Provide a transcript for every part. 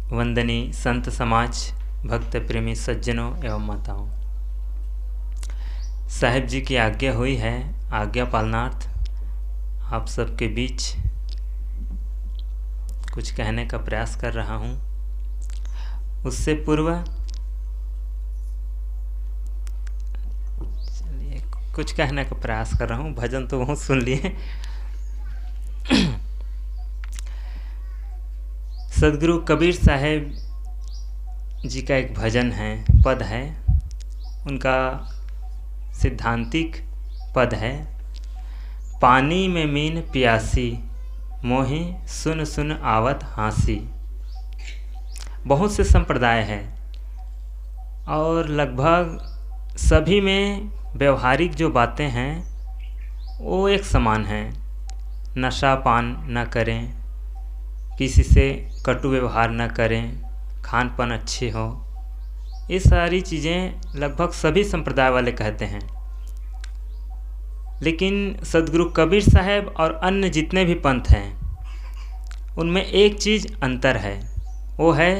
वंदनीय संत समाज, भक्त प्रेमी सज्जनों एवं माताओं, साहिब जी की आज्ञा हुई है। आज्ञा पालनार्थ आप सबके बीच कुछ कहने का प्रयास कर रहा हूँ। उससे पूर्व चलिए कुछ कहने का प्रयास कर रहा हूँ। भजन तो बहुत सुन लिए। सदगुरु कबीर साहेब जी का एक भजन है, पद है, उनका सिद्धांतिक पद है। पानी में मीन प्यासी, मोहि सुन सुन आवत हाँसी। बहुत से संप्रदाय हैं और लगभग सभी में व्यवहारिक जो बातें हैं वो एक समान हैं। नशा पान न करें, किसी से कटु व्यवहार न करें, खान पान अच्छे हो, ये सारी चीज़ें लगभग सभी संप्रदाय वाले कहते हैं। लेकिन सदगुरु कबीर साहब और अन्य जितने भी पंथ हैं उनमें एक चीज़ अंतर है। वो है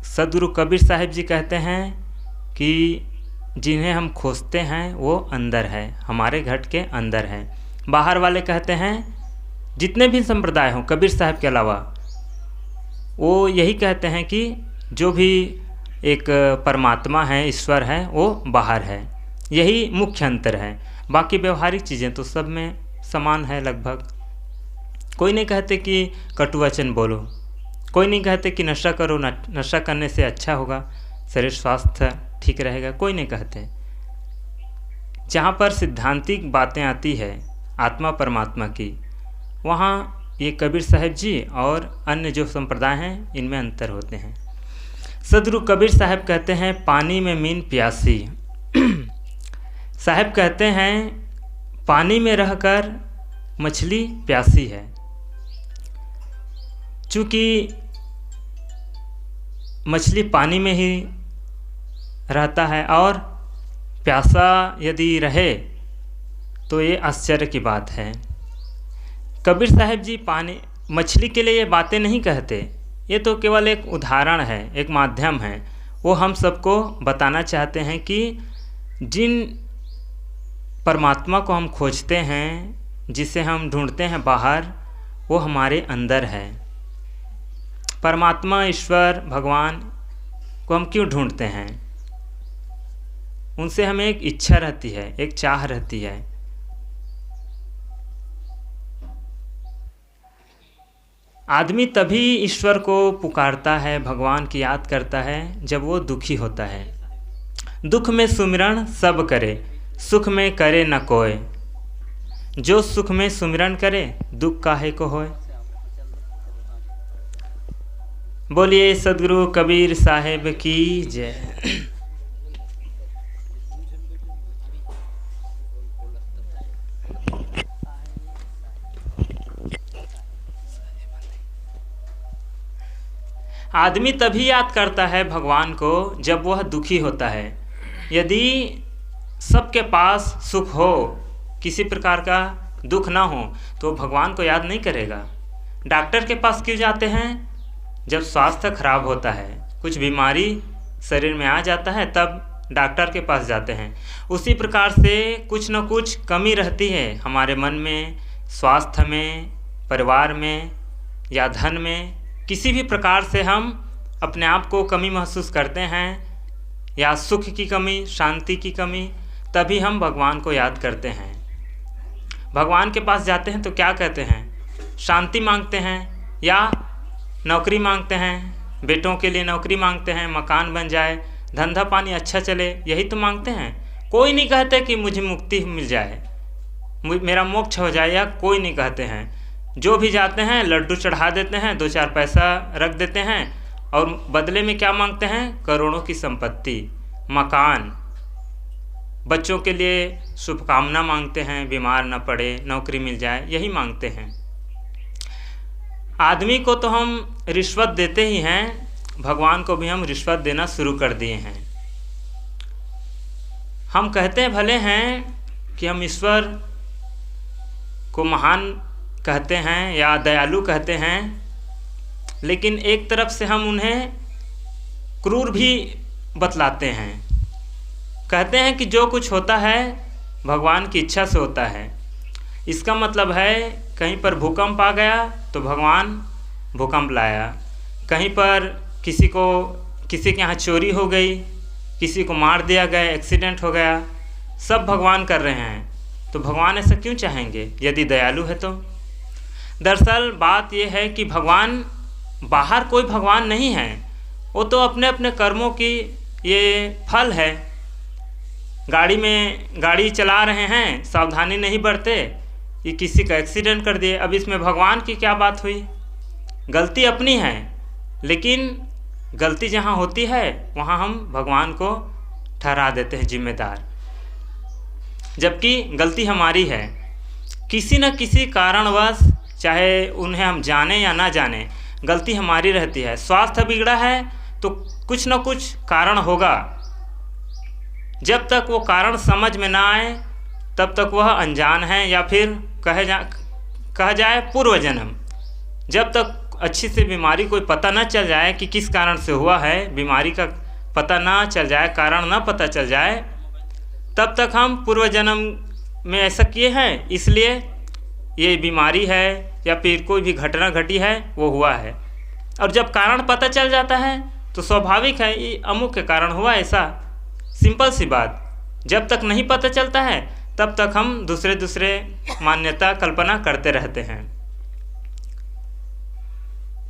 सदगुरु कबीर साहब जी कहते हैं कि जिन्हें हम खोजते हैं वो अंदर है, हमारे घट के अंदर है। बाहर वाले कहते हैं, जितने भी संप्रदाय हों कबीर साहब के अलावा, वो यही कहते हैं कि जो भी एक परमात्मा है, ईश्वर है, वो बाहर है। यही मुख्य अंतर है। बाकी व्यवहारिक चीज़ें तो सब में समान है लगभग। कोई नहीं कहते कि कटु वचन बोलो, कोई नहीं कहते कि नशा करो, नशा करने से अच्छा होगा, शरीर स्वास्थ्य ठीक रहेगा, कोई नहीं कहते। जहाँ पर सिद्धांतिक बातें आती है आत्मा परमात्मा की, वहाँ ये कबीर साहब जी और अन्य जो संप्रदाय हैं इनमें अंतर होते हैं। सदगुरु कबीर साहब कहते हैं पानी में मीन प्यासी। साहब कहते हैं पानी में रहकर मछली प्यासी है। चूँकि मछली पानी में ही रहता है और प्यासा यदि रहे तो ये आश्चर्य की बात है। कबीर साहब जी मछली के लिए ये बातें नहीं कहते, ये तो केवल एक उदाहरण है, एक माध्यम है। वो हम सबको बताना चाहते हैं कि जिन परमात्मा को हम खोजते हैं, जिसे हम ढूंढते हैं बाहर, वो हमारे अंदर है। परमात्मा, ईश्वर, भगवान को हम क्यों ढूंढते हैं? उनसे हमें एक इच्छा रहती है, एक चाह रहती है। आदमी तभी ईश्वर को पुकारता है, भगवान की याद करता है, जब वो दुखी होता है। दुख में सुमिरन सब करे, सुख में करे न कोय। जो सुख में सुमिरन करे, दुख काहे को होए। बोलिए सदगुरु कबीर साहेब की जय। आदमी तभी याद करता है भगवान को जब वह दुखी होता है। यदि सबके पास सुख हो, किसी प्रकार का दुख ना हो, तो भगवान को याद नहीं करेगा। डॉक्टर के पास क्यों जाते हैं? जब स्वास्थ्य खराब होता है, कुछ बीमारी शरीर में आ जाता है, तब डॉक्टर के पास जाते हैं। उसी प्रकार से कुछ न कुछ कमी रहती है हमारे मन में, स्वास्थ्य में, परिवार में या धन में। किसी भी प्रकार से हम अपने आप को कमी महसूस करते हैं, या सुख की कमी, शांति की कमी, तभी हम भगवान को याद करते हैं। भगवान के पास जाते हैं तो क्या कहते हैं? शांति मांगते हैं या नौकरी मांगते हैं, बेटों के लिए नौकरी मांगते हैं, मकान बन जाए, धंधा पानी अच्छा चले, यही तो मांगते हैं। कोई नहीं कहते कि मुझे मुक्ति मिल जाए, मेरा मोक्ष हो जाए, या कोई नहीं कहते हैं। जो भी जाते हैं लड्डू चढ़ा देते हैं, 2-4 पैसा रख देते हैं और बदले में क्या मांगते हैं? करोड़ों की संपत्ति, मकान, बच्चों के लिए शुभकामना मांगते हैं, बीमार न पड़े, नौकरी मिल जाए, यही मांगते हैं। आदमी को तो हम रिश्वत देते ही हैं, भगवान को भी हम रिश्वत देना शुरू कर दिए हैं। हम कहते हैं भले हैं कि हम ईश्वर को महान कहते हैं या दयालु कहते हैं, लेकिन एक तरफ से हम उन्हें क्रूर भी बतलाते हैं। कहते हैं कि जो कुछ होता है भगवान की इच्छा से होता है। इसका मतलब है कहीं पर भूकंप आ गया तो भगवान भूकंप लाया, कहीं पर किसी के यहाँ चोरी हो गई, किसी को मार दिया गया, एक्सीडेंट हो गया, सब भगवान कर रहे हैं। तो भगवान ऐसा क्यों चाहेंगे यदि दयालु है तो? दरअसल बात यह है कि भगवान, बाहर कोई भगवान नहीं है, वो तो अपने अपने कर्मों की ये फल है। गाड़ी चला रहे हैं, सावधानी नहीं बरते, ये किसी का एक्सीडेंट कर दिए। अब इसमें भगवान की क्या बात हुई? गलती अपनी है, लेकिन गलती जहाँ होती है वहाँ हम भगवान को ठहरा देते हैं जिम्मेदार, जबकि गलती हमारी है। किसी न किसी कारणवश, चाहे उन्हें हम जाने या ना जाने, गलती हमारी रहती है। स्वास्थ्य बिगड़ा है तो कुछ न कुछ कारण होगा। जब तक वो कारण समझ में ना आए तब तक वह अनजान है, या फिर कहा जाए पूर्व जन्म। जब तक अच्छी से बीमारी कोई पता न चल जाए कि किस कारण से हुआ है, बीमारी का पता ना चल जाए, कारण ना पता चल जाए, तब तक हम पूर्व जन्म में ऐसा किए हैं, इसलिए ये बीमारी है या फिर कोई भी घटना घटी है वो हुआ है। और जब कारण पता चल जाता है तो स्वाभाविक है ये अमुक के कारण हुआ ऐसा। सिंपल सी बात। जब तक नहीं पता चलता है तब तक हम दूसरे मान्यता कल्पना करते रहते हैं।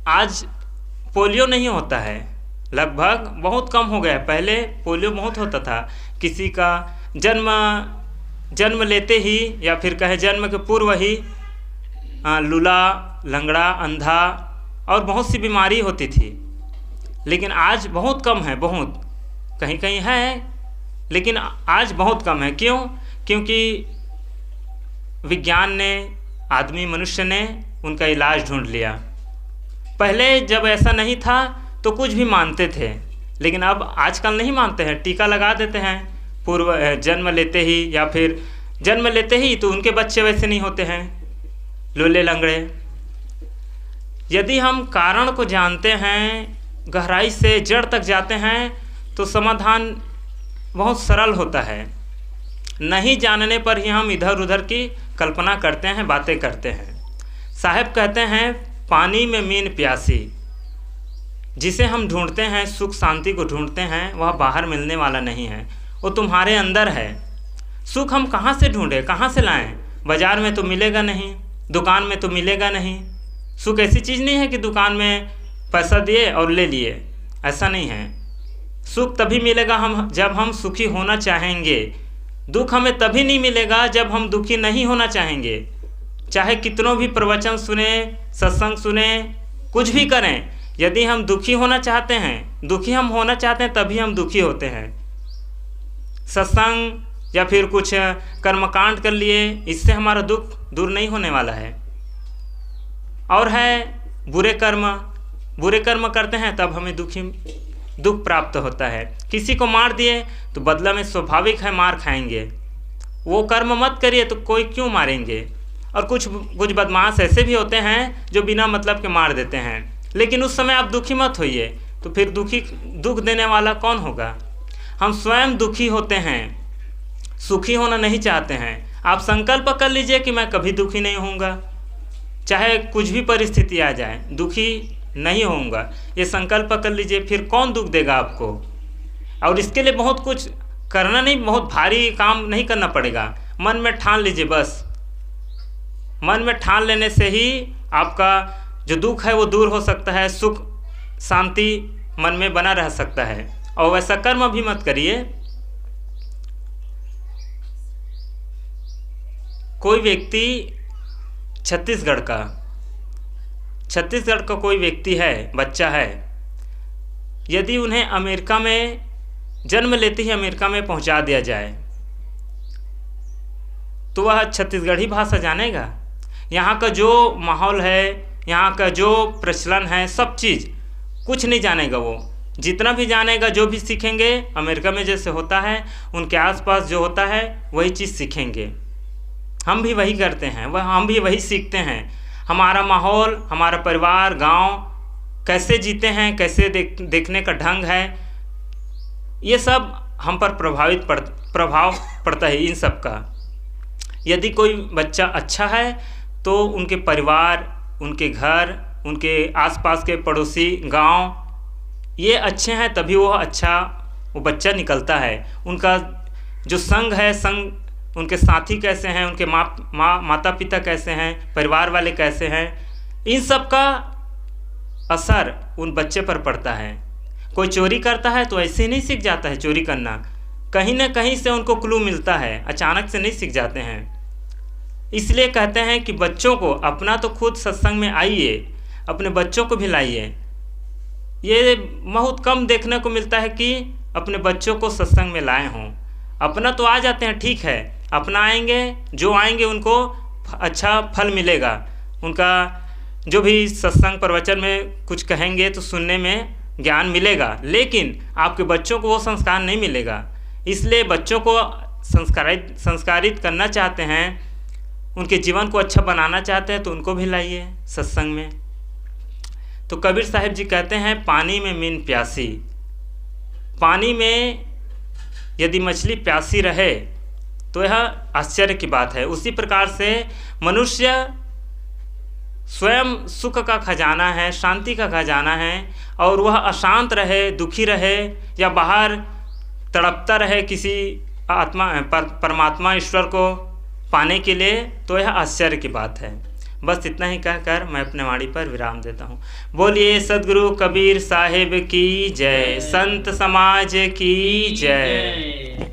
आज पोलियो नहीं होता है, लगभग बहुत कम हो गया है। पहले पोलियो बहुत होता था। किसी का जन्म लेते ही या फिर कहे जन्म के पूर्व ही लूला, लंगड़ा, अंधा और बहुत सी बीमारी होती थी। लेकिन आज बहुत कम है, बहुत कहीं कहीं है, लेकिन आज बहुत कम है। क्यों? क्योंकि विज्ञान ने, मनुष्य ने उनका इलाज ढूंढ लिया। पहले जब ऐसा नहीं था तो कुछ भी मानते थे, लेकिन अब आजकल नहीं मानते हैं। टीका लगा देते हैं पूर्व जन्म लेते ही, या फिर जन्म लेते ही तो उनके बच्चे वैसे नहीं होते हैं, लूले लंगड़े। यदि हम कारण को जानते हैं, गहराई से जड़ तक जाते हैं, तो समाधान बहुत सरल होता है। नहीं जानने पर ही हम इधर उधर की कल्पना करते हैं, बातें करते हैं। साहब कहते हैं, पानी में मीन प्यासी। जिसे हम ढूंढते हैं, सुख शांति को ढूंढते हैं, वह बाहर मिलने वाला नहीं है, वो तुम्हारे अंदर है। सुख हम कहाँ से ढूंढें, कहाँ से लाएं? बाज़ार में तो मिलेगा नहीं, दुकान में तो मिलेगा नहीं। सुख ऐसी चीज़ नहीं है कि दुकान में पैसा दिए और ले लिए, ऐसा नहीं है। सुख तभी मिलेगा जब हम सुखी होना चाहेंगे। दुख हमें तभी नहीं मिलेगा जब हम दुखी नहीं होना चाहेंगे। चाहे कितनों भी प्रवचन सुने, सत्संग सुने, कुछ भी करें, यदि हम दुखी होना चाहते हैं, दुखी हम होना चाहते हैं, तभी हम दुखी होते हैं। सत्संग या फिर कुछ कर्मकांड कर लिए, इससे हमारा दुख दूर नहीं होने वाला है। और है बुरे कर्म करते हैं तब हमें दुख प्राप्त होता है। किसी को मार दिए तो बदला में स्वाभाविक है मार खाएंगे। वो कर्म मत करिए तो कोई क्यों मारेंगे। और कुछ बदमाश ऐसे भी होते हैं जो बिना मतलब के मार देते हैं, लेकिन उस समय आप दुखी मत होइए, तो फिर दुख देने वाला कौन होगा? हम स्वयं दुखी होते हैं, सुखी होना नहीं चाहते हैं। आप संकल्प कर लीजिए कि मैं कभी दुखी नहीं होऊंगा, चाहे कुछ भी परिस्थिति आ जाए, दुखी नहीं होऊंगा, ये संकल्प कर लीजिए। फिर कौन दुख देगा आपको? और इसके लिए बहुत कुछ करना नहीं, बहुत भारी काम नहीं करना पड़ेगा। मन में ठान लीजिए, बस मन में ठान लेने से ही आपका जो दुख है वो दूर हो सकता है, सुख शांति मन में बना रह सकता है। और वैसा कर्म भी मत करिए। कोई व्यक्ति छत्तीसगढ़ का कोई व्यक्ति है, बच्चा है, यदि उन्हें अमेरिका में जन्म लेते ही अमेरिका में पहुंचा दिया जाए तो वह छत्तीसगढ़ी भाषा जानेगा। यहाँ का जो माहौल है, यहाँ का जो प्रचलन है, सब चीज़ कुछ नहीं जानेगा। वो जितना भी जानेगा, जो भी सीखेंगे अमेरिका में जैसे होता है, उनके आसपास जो होता है वही चीज़ सीखेंगे। हम भी वही करते हैं, हम भी वही सीखते हैं। हमारा माहौल, हमारा परिवार, गांव कैसे जीते हैं, कैसे देखने का ढंग है, ये सब हम पर प्रभाव पड़ता है इन सब का। यदि कोई बच्चा अच्छा है तो उनके परिवार, उनके घर, उनके आसपास के पड़ोसी, गांव ये अच्छे हैं तभी वो बच्चा निकलता है। उनका जो संग है, उनके साथी कैसे हैं, उनके माता पिता कैसे हैं, परिवार वाले कैसे हैं, इन सब का असर उन बच्चे पर पड़ता है। कोई चोरी करता है तो ऐसे ही नहीं सीख जाता है चोरी करना, कहीं ना कहीं से उनको क्लू मिलता है, अचानक से नहीं सीख जाते हैं। इसलिए कहते हैं कि बच्चों को अपना तो खुद सत्संग में आइए, अपने बच्चों को भी लाइए। ये बहुत कम देखने को मिलता है कि अपने बच्चों को सत्संग में लाए हों। अपना तो आ जाते हैं, ठीक है, अपना आएंगे, जो आएंगे उनको अच्छा फल मिलेगा, उनका जो भी सत्संग प्रवचन में कुछ कहेंगे तो सुनने में ज्ञान मिलेगा, लेकिन आपके बच्चों को वो संस्कार नहीं मिलेगा। इसलिए बच्चों को संस्कारित करना चाहते हैं, उनके जीवन को अच्छा बनाना चाहते हैं तो उनको भी लाइए सत्संग में। तो कबीर साहिब जी कहते हैं, पानी में मीन प्यासी। पानी में यदि मछली प्यासी रहे तो यह आश्चर्य की बात है। उसी प्रकार से मनुष्य स्वयं सुख का खजाना है, शांति का खजाना है, और वह अशांत रहे, दुखी रहे या बाहर तड़पता रहे किसी परमात्मा ईश्वर को पाने के लिए, तो यह आश्चर्य की बात है। बस इतना ही कहकर मैं अपने वाणी पर विराम देता हूँ। बोलिए सद्गुरु कबीर साहिब की जय, संत समाज की जय।